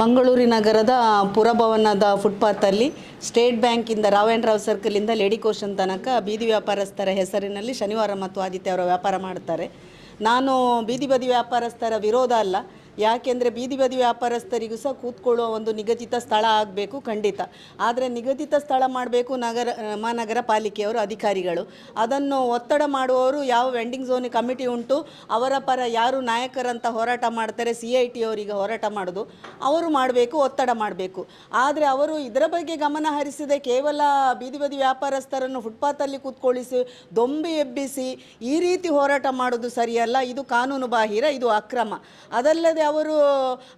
ಮಂಗಳೂರು ನಗರದ ಪುರಭವನದ ಫುಟ್ಪಾತಲ್ಲಿ ಸ್ಟೇಟ್ ಬ್ಯಾಂಕಿಂದ ರಾವ್ ಆ್ಯಂಡ್ ರಾವ್ ಸರ್ಕಲಿಂದ ಲೇಡಿ ಕೋಶನ್ ತನಕ ಬೀದಿ ವ್ಯಾಪಾರಸ್ಥರ ಹೆಸರಿನಲ್ಲಿ ಶನಿವಾರ ಮತ್ತು ಆದಿತ್ಯವಾರ ವ್ಯಾಪಾರ ಮಾಡ್ತಾರೆ. ನಾನು ಬೀದಿ ಬದಿ ವ್ಯಾಪಾರಸ್ಥರ ವಿರೋಧ ಅಲ್ಲ, ಯಾಕೆಂದರೆ ಬೀದಿ ಬದಿ ವ್ಯಾಪಾರಸ್ಥರಿಗೂ ಸಹ ಕೂತ್ಕೊಳ್ಳುವ ಒಂದು ನಿಗದಿತ ಸ್ಥಳ ಆಗಬೇಕು ಖಂಡಿತ. ಆದರೆ ನಿಗದಿತ ಸ್ಥಳ ಮಾಡಬೇಕು ಮಹಾನಗರ ಪಾಲಿಕೆಯವರು, ಅಧಿಕಾರಿಗಳು. ಅದನ್ನು ಒತ್ತಡ ಮಾಡುವವರು ಯಾವ ವೆಂಡಿಂಗ್ ಝೋನ್ ಕಮಿಟಿ ಉಂಟು, ಅವರ ಪರ ಯಾರು ನಾಯಕರಂತ ಹೋರಾಟ ಮಾಡ್ತಾರೆ, CIT ಅವರಿಗೆ ಹೋರಾಟ ಮಾಡೋದು, ಅವರು ಮಾಡಬೇಕು, ಒತ್ತಡ ಮಾಡಬೇಕು. ಆದರೆ ಅವರು ಇದರ ಬಗ್ಗೆ ಗಮನ ಹರಿಸದೆ ಕೇವಲ ಬೀದಿ ಬದಿ ವ್ಯಾಪಾರಸ್ಥರನ್ನು ಫುಟ್ಪಾತಲ್ಲಿ ಕೂತ್ಕೊಳ್ಳಿಸಿ ದೊಂಬಿ ಎಬ್ಬಿಸಿ ಈ ರೀತಿ ಹೋರಾಟ ಮಾಡೋದು ಸರಿಯಲ್ಲ. ಇದು ಕಾನೂನು ಬಾಹಿರ, ಇದು ಅಕ್ರಮ. ಅದಲ್ಲದೆ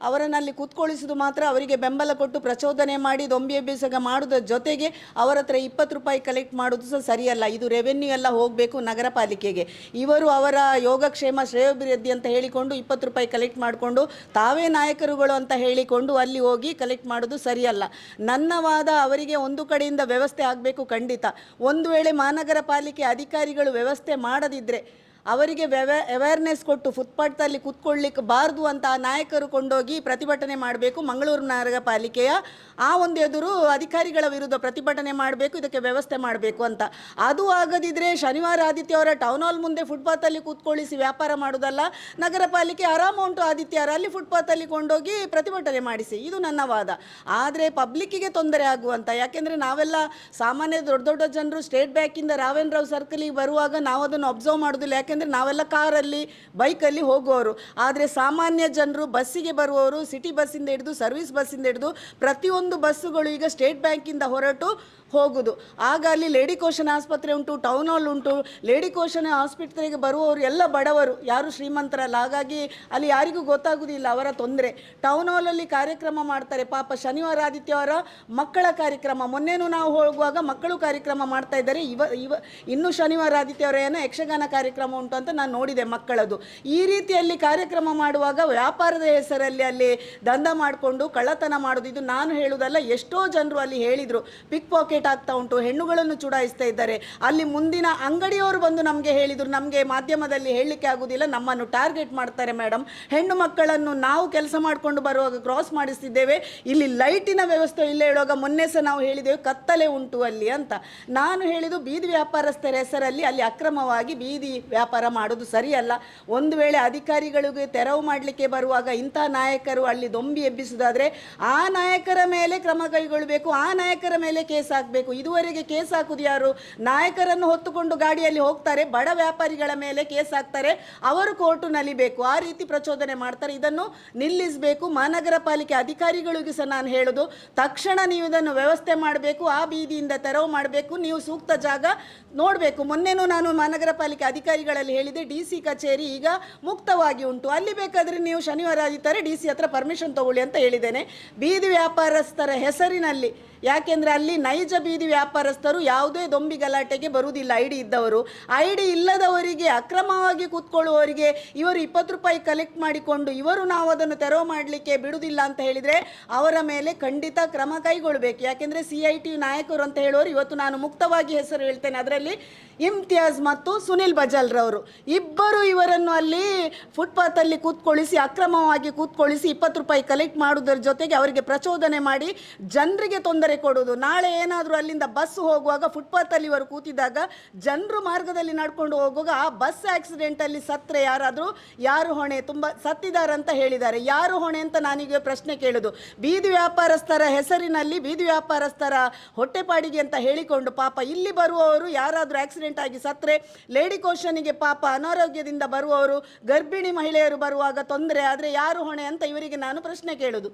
ಅವರನ್ನಲ್ಲಿ ಕೂತ್ಕೊಳ್ಳಿಸುವುದು ಮಾತ್ರ, ಅವರಿಗೆ ಬೆಂಬಲ ಕೊಟ್ಟು ಪ್ರಚೋದನೆ ಮಾಡಿ ದೊಂಬಿ ಎಬ್ಬಿಸಾಗ ಮಾಡೋದ್ರ ಜೊತೆಗೆ ಅವರ ಹತ್ರ 20 ರೂಪಾಯಿ ಕಲೆಕ್ಟ್ ಮಾಡೋದು ಸಹ ಸರಿಯಲ್ಲ. ಇದು ರೆವೆನ್ಯೂ ಎಲ್ಲ ಹೋಗಬೇಕು ನಗರ ಪಾಲಿಕೆಗೆ. ಇವರು ಅವರ ಯೋಗಕ್ಷೇಮ ಶ್ರೇಯೋಭಿವೃದ್ಧಿ ಅಂತ ಹೇಳಿಕೊಂಡು 20 ರೂಪಾಯಿ ಕಲೆಕ್ಟ್ ಮಾಡಿಕೊಂಡು ತಾವೇ ನಾಯಕರುಗಳು ಅಂತ ಹೇಳಿಕೊಂಡು ಅಲ್ಲಿ ಹೋಗಿ ಕಲೆಕ್ಟ್ ಮಾಡೋದು ಸರಿಯಲ್ಲ. ನನ್ನ ವಾದ, ಅವರಿಗೆ ಒಂದು ಕಡೆಯಿಂದ ವ್ಯವಸ್ಥೆ ಆಗಬೇಕು ಖಂಡಿತ. ಒಂದು ವೇಳೆ ಮಹಾನಗರ ಪಾಲಿಕೆ ಅಧಿಕಾರಿಗಳು ವ್ಯವಸ್ಥೆ ಮಾಡದಿದ್ದರೆ ಅವರಿಗೆ ಅವೇರ್ನೆಸ್ ಕೊಟ್ಟು ಫುಟ್ಪಾತಲ್ಲಿ ಕೂತ್ಕೊಳ್ಳಿಕ್ಕೆ ಬಾರ್ದು ಅಂತ ನಾಯಕರು ಕೊಂಡೋಗಿ ಪ್ರತಿಭಟನೆ ಮಾಡಬೇಕು. ಮಂಗಳೂರು ನಗರ ಪಾಲಿಕೆಯ ಆ ಒಂದು ಎದುರು ಅಧಿಕಾರಿಗಳ ವಿರುದ್ಧ ಪ್ರತಿಭಟನೆ ಮಾಡಬೇಕು, ಇದಕ್ಕೆ ವ್ಯವಸ್ಥೆ ಮಾಡಬೇಕು ಅಂತ. ಅದು ಆಗದಿದ್ದರೆ ಶನಿವಾರ ಆದಿತ್ಯವಾರ ಟೌನ್ ಹಾಲ್ ಮುಂದೆ ಫುಟ್ಪಾತಲ್ಲಿ ಕೂತ್ಕೊಳ್ಳಿಸಿ ವ್ಯಾಪಾರ ಮಾಡೋದಲ್ಲ, ನಗರ ಪಾಲಿಕೆ ಆರಾಮ ಉಂಟು ಆದಿತ್ಯವಾರ ಅಲ್ಲಿ ಫುಟ್ಪಾತಲ್ಲಿ ಕೊಂಡೋಗಿ ಪ್ರತಿಭಟನೆ ಮಾಡಿಸಿ, ಇದು ನನ್ನ ವಾದ. ಆದರೆ ಪಬ್ಲಿಕ್ಕಿಗೆ ತೊಂದರೆ ಆಗುವಂಥ, ಯಾಕೆಂದರೆ ನಾವೆಲ್ಲ ಸಾಮಾನ್ಯ ದೊಡ್ಡ ದೊಡ್ಡ ಜನರು ಸ್ಟೇಟ್ ಬ್ಯಾಂಕಿಂದ ರಾವ್ ಆ್ಯಂಡ್ ರಾವ್ ಸರ್ಕಲಿಗೆ ಬರುವಾಗ ನಾವು ಅದನ್ನು ಅಬ್ಸರ್ವ್ ಮಾಡೋದಿಲ್ಲ, ಯಾಕೆಂದರೆ ನಾವೆಲ್ಲ ಕಾರಲ್ಲಿ ಬೈಕಲ್ಲಿ ಹೋಗುವವರು. ಆದರೆ ಸಾಮಾನ್ಯ ಜನರು ಬಸ್ಸಿಗೆ ಬರುವವರು, ಸಿಟಿ ಬಸ್ಸಿಂದ ಹಿಡಿದು ಸರ್ವಿಸ್ ಬಸ್ಸಿಂದ ಹಿಡಿದು ಪ್ರತಿಯೊಂದು ಬಸ್ಸುಗಳು ಈಗ ಸ್ಟೇಟ್ ಬ್ಯಾಂಕಿಂದ ಹೊರಟು ಹೋಗುದು. ಆಗ ಅಲ್ಲಿ ಲೇಡಿ ಕೋಶನ್ ಆಸ್ಪತ್ರೆ ಉಂಟು, ಟೌನ್ ಹಾಲ್ ಉಂಟು. ಲೇಡಿ ಕೋಶನ್ ಆಸ್ಪತ್ರೆಗೆ ಬರುವವರು ಎಲ್ಲ ಬಡವರು, ಯಾರು ಶ್ರೀಮಂತರಲ್ಲ. ಹಾಗಾಗಿ ಅಲ್ಲಿ ಯಾರಿಗೂ ಗೊತ್ತಾಗುವುದಿಲ್ಲ ಅವರ ತೊಂದರೆ. ಟೌನ್ ಹಾಲಲ್ಲಿ ಕಾರ್ಯಕ್ರಮ ಮಾಡ್ತಾರೆ ಪಾಪ. ಶನಿವಾರ ಆದಿತ್ಯವಾರ ಮಕ್ಕಳ ಕಾರ್ಯಕ್ರಮ, ಮೊನ್ನೆನೂ ನಾವು ಹೋಗುವಾಗ ಮಕ್ಕಳು ಕಾರ್ಯಕ್ರಮ ಮಾಡ್ತಾ ಇದ್ದಾರೆ. ಇನ್ನು ಶನಿವಾರ ಆದಿತ್ಯವಾರ ಏನೋ ಯಕ್ಷಗಾನ ಕಾರ್ಯಕ್ರಮ ಉಂಟು ಅಂತ ನಾನು ನೋಡಿದೆ ಮಕ್ಕಳದು. ಈ ರೀತಿಯಲ್ಲಿ ಕಾರ್ಯಕ್ರಮ ಮಾಡುವಾಗ ವ್ಯಾಪಾರದ ಹೆಸರಲ್ಲಿ ಅಲ್ಲಿ ದಂಧ ಮಾಡಿಕೊಂಡು ಕಳ್ಳತನ ಮಾಡೋದು, ಇದು ನಾನು ಹೇಳುವುದಲ್ಲ, ಎಷ್ಟೋ ಜನರು ಅಲ್ಲಿ ಹೇಳಿದರು. ಪಿಕ್ ಪಾಕೆಟ್ ಆಗ್ತಾ ಉಂಟು, ಹೆಣ್ಣುಗಳನ್ನು ಚುಡಾಯಿಸ್ತಾ ಇದ್ದಾರೆ. ಅಲ್ಲಿ ಮುಂದಿನ ಅಂಗಡಿಯವರು ಬಂದು ನಮಗೆ ಹೇಳಿದರು, ನಮಗೆ ಮಾಧ್ಯಮದಲ್ಲಿ ಹೇಳಲಿಕ್ಕೆ ಆಗುವುದಿಲ್ಲ, ನಮ್ಮನ್ನು ಟಾರ್ಗೆಟ್ ಮಾಡ್ತಾರೆ ಮೇಡಮ್, ಹೆಣ್ಣು ಮಕ್ಕಳನ್ನು ನಾವು ಕೆಲಸ ಮಾಡಿಕೊಂಡು ಬರುವಾಗ ಕ್ರಾಸ್ ಮಾಡಿಸ್ತಿದ್ದೇವೆ, ಇಲ್ಲಿ ಲೈಟಿನ ವ್ಯವಸ್ಥೆ ಇಲ್ಲ ಹೇಳುವಾಗ ಮೊನ್ನೆ ಸಹ ನಾವು ಹೇಳಿದ್ದೇವೆ ಕತ್ತಲೆ ಉಂಟು ಅಲ್ಲಿ ಅಂತ. ನಾನು ಹೇಳಿದ್ದು ಬೀದಿ ವ್ಯಾಪಾರಸ್ಥರ ಹೆಸರಲ್ಲಿ ಅಲ್ಲಿ ಅಕ್ರಮವಾಗಿ ಬೀದಿ ವ್ಯಾಪಾರ ಮಾಡೋದು ಸರಿಯಲ್ಲ. ಒಂದು ವೇಳೆ ಅಧಿಕಾರಿಗಳಿಗೆ ತೆರವು ಮಾಡಲಿಕ್ಕೆ ಬರುವಾಗ ಇಂಥ ನಾಯಕರು ಅಲ್ಲಿ ದೊಂಬಿ ಎಬ್ಬಿಸುವುದಾದರೆ ಆ ನಾಯಕರ ಮೇಲೆ ಕ್ರಮ ಕೈಗೊಳ್ಳಬೇಕು, ಆ ನಾಯಕರ ಮೇಲೆ ಕೇಸ್ ಹಾಕಬೇಕು. ಇದುವರೆಗೆ ಕೇಸ್ ಹಾಕುದು ಯಾರು? ನಾಯಕರನ್ನು ಹೊತ್ತುಕೊಂಡು ಗಾಡಿಯಲ್ಲಿ ಹೋಗ್ತಾರೆ, ಬಡ ವ್ಯಾಪಾರಿಗಳ ಮೇಲೆ ಕೇಸ್ ಹಾಕ್ತಾರೆ, ಅವರು ಕೋರ್ಟು ನಲಿಬೇಕು, ಆ ರೀತಿ ಪ್ರಚೋದನೆ ಮಾಡ್ತಾರೆ. ಇದನ್ನು ನಿಲ್ಲಿಸಬೇಕು. ಮಹಾನಗರ ಪಾಲಿಕೆ ಅಧಿಕಾರಿಗಳಿಗೂ ಸಹ ನಾನು ಹೇಳೋದು, ತಕ್ಷಣ ನೀವು ಇದನ್ನು ವ್ಯವಸ್ಥೆ ಮಾಡಬೇಕು, ಆ ಬೀದಿಯಿಂದ ತೆರವು ಮಾಡಬೇಕು, ನೀವು ಸೂಕ್ತ ಜಾಗ ನೋಡಬೇಕು. ಮೊನ್ನೆನೂ ನಾನು ಮಹಾನಗರ ಪಾಲಿಕೆ ಅಧಿಕಾರಿಗಳಲ್ಲಿ ಹೇಳಿದೆ, DC ಕಚೇರಿ ಈಗ ಮುಕ್ತವಾಗಿ ಉಂಟು, ಅಲ್ಲಿ ಬೇಕಾದರೆ ನೀವು ಶನಿವಾರ ಆದಿತ್ಯವಾರ DC ಹತ್ರ ಪರ್ಮಿಷನ್ ತಗೊಳ್ಳಿ ಅಂತ ಹೇಳಿದ್ದೇನೆ. ಬೀದಿ ವ್ಯಾಪಾರಸ್ಥರ ಹೆಸರಿನಲ್ಲಿ, ಯಾಕೆಂದರೆ ಅಲ್ಲಿ ನೈಜ ಬೀದಿ ವ್ಯಾಪಾರಸ್ಥರು ಯಾವುದೇ ದೊಂಬಿ ಗಲಾಟೆಗೆ ಬರುವುದಿಲ್ಲ. ID ಇದ್ದವರು, ID ಇಲ್ಲದವರಿಗೆ, ಅಕ್ರಮವಾಗಿ ಕೂತ್ಕೊಳ್ಳುವವರಿಗೆ ಇವರು 20 ರೂಪಾಯಿ ಕಲೆಕ್ಟ್ ಮಾಡಿಕೊಂಡು ಇವರು ನಾವು ಅದನ್ನು ತೆರವು ಮಾಡಲಿಕ್ಕೆ ಬಿಡುವುದಿಲ್ಲ ಅಂತ ಹೇಳಿದರೆ ಅವರ ಮೇಲೆ ಖಂಡಿತ ಕ್ರಮ ಕೈಗೊಳ್ಳಬೇಕು. ಯಾಕೆಂದರೆ CIT ನಾಯಕರು ಅಂತ ಹೇಳುವವರು ಇವತ್ತು ನಾನು ಮುಕ್ತವಾಗಿ ಹೆಸರು ಹೇಳ್ತೇನೆ, ಅದರಲ್ಲಿ ಇಮ್ತಿಯಾಜ್ ಮತ್ತು ಸುನಿಲ್ ಬಜಾಲ್ರವರು ಇಬ್ಬರು ಇವರನ್ನು ಅಲ್ಲಿ ಫುಟ್ಪಾತಲ್ಲಿ ಕೂತ್ಕೊಳ್ಳಿಸಿ, ಅಕ್ರಮವಾಗಿ ಕೂತ್ಕೊಳ್ಳಿಸಿ 20 ರೂಪಾಯಿ ಕಲೆಕ್ಟ್ ಮಾಡುವುದರ ಜೊತೆಗೆ ಅವರಿಗೆ ಪ್ರಚೋದನೆ ಮಾಡಿ ಜನರಿಗೆ ತೊಂದರೆ ಕೊಡೋದು. ನಾಳೆ ಏನಾದರೂ ಅಲ್ಲಿಂದ ಬಸ್ ಹೋಗುವಾಗ ಫುಟ್ಪಾತಲ್ಲಿ ಇವರು ಕೂತಿದ್ದಾಗ ಜನರು ಮಾರ್ಗದಲ್ಲಿ ನಡ್ಕೊಂಡು ಹೋಗುವಾಗ ಆ ಬಸ್ ಆಕ್ಸಿಡೆಂಟಲ್ಲಿ ಸತ್ತರೆ ಯಾರು ಹೊಣೆ? ತುಂಬ ಸತ್ತಿದಾರಂತ ಹೇಳಿದ್ದಾರೆ, ಯಾರು ಹೊಣೆ ಅಂತ ನಾನೀಗ ಪ್ರಶ್ನೆ ಕೇಳೋದು. ಬೀದಿ ವ್ಯಾಪಾರಸ್ಥರ ಹೆಸರಿನಲ್ಲಿ ಬೀದಿ ವ್ಯಾಪಾರಸ್ಥರ ಹೊಟ್ಟೆಪಾಡಿಗೆ ಅಂತ ಹೇಳಿಕೊಂಡು ಪಾಪ ಇಲ್ಲಿ ಬರುವವರು ಯಾರಾದರೂ ಆಕ್ಸಿಡೆಂಟ್ ಆಗಿ ಸತ್ತರೆ, ಲೇಡಿ ಕೋಶನಿಗೆ ಪಾಪ ಅನಾರೋಗ್ಯದಿಂದ ಬರುವವರು, ಗರ್ಭಿಣಿ ಮಹಿಳೆಯರು ಬರುವಾಗ ತೊಂದರೆ ಆದರೆ ಯಾರು ಹೊಣೆ ಅಂತ ಇವರಿಗೆ ನಾನು ಪ್ರಶ್ನೆ ಕೇಳೋದು.